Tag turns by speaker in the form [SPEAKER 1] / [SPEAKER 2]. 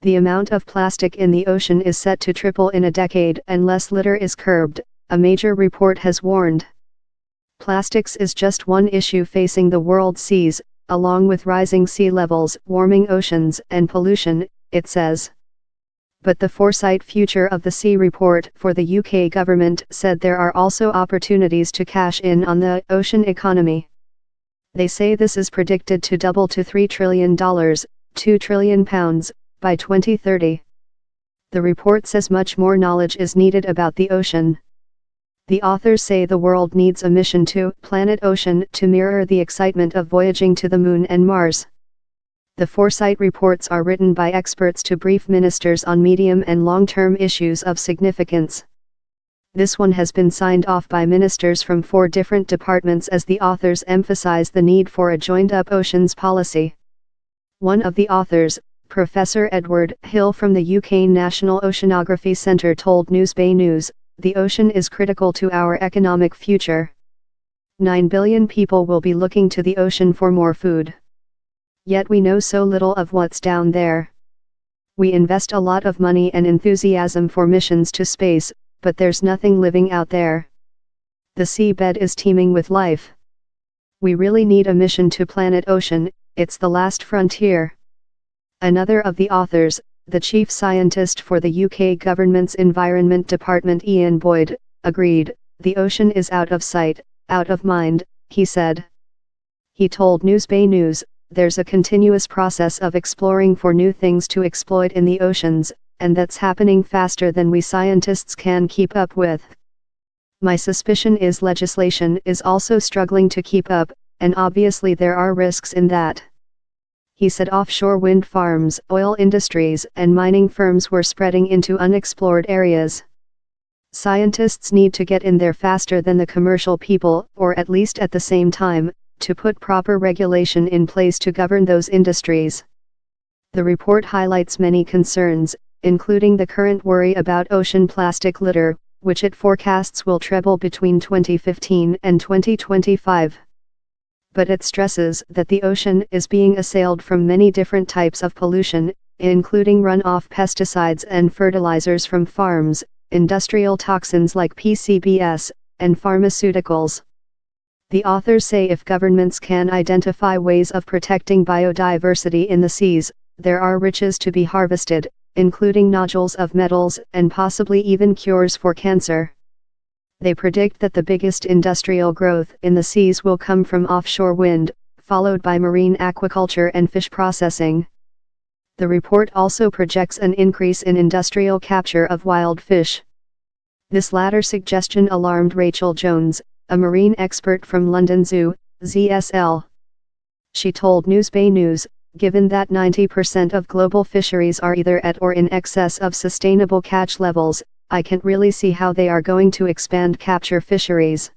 [SPEAKER 1] The amount of plastic in the ocean is set to triple in a decade unless litter is curbed, a major report has warned. Plastics is just one issue facing the world's seas, along with rising sea levels, warming oceans, and pollution, it says. But the Foresight Future of the Sea report for the UK government said there are also opportunities to cash in on the ocean economy. They say this is predicted to double to $3 trillion, £2 trillion, by 2030. The report says much more knowledge is needed about the ocean. The authors say the world needs a mission to Planet Ocean to mirror the excitement of voyaging to the Moon and Mars. The Foresight reports are written by experts to brief ministers on medium and long-term issues of significance. This one has been signed off by ministers from 4 different departments as the authors emphasize the need for a joined-up oceans policy. One of the authors, Professor Edward Hill from the UK National Oceanography Centre told Newsbay News, "The ocean is critical to our economic future. 9 billion people will be looking to the ocean for more food. Yet we know so little of what's down there. We invest a lot of money and enthusiasm for missions to space, but there's nothing living out there. The seabed is teeming with life. We really need a mission to Planet Ocean, it's the last frontier." Another of the authors, the chief scientist for the UK government's Environment Department Ian Boyd, agreed, "The ocean is out of sight, out of mind," he said. He told Newsbay News, "There's a continuous process of exploring for new things to exploit in the oceans, and that's happening faster than we scientists can keep up with. My suspicion is legislation is also struggling to keep up, and obviously there are risks in that." He said offshore wind farms, oil industries, and mining firms were spreading into unexplored areas. Scientists need to get in there faster than the commercial people, or at least at the same time, to put proper regulation in place to govern those industries. The report highlights many concerns, including the current worry about ocean plastic litter, which it forecasts will treble between 2015 and 2025. But it stresses that the ocean is being assailed from many different types of pollution, including runoff pesticides and fertilizers from farms, industrial toxins like PCBs, and pharmaceuticals. The authors say if governments can identify ways of protecting biodiversity in the seas, there are riches to be harvested, including nodules of metals and possibly even cures for cancer. They predict that the biggest industrial growth in the seas will come from offshore wind, followed by marine aquaculture and fish processing. The report also projects an increase in industrial capture of wild fish. This latter suggestion alarmed Rachel Jones, a marine expert from London Zoo, ZSL. She told Newsbay News, "Given that 90% of global fisheries are either at or in excess of sustainable catch levels, I can't really see how they are going to expand capture fisheries.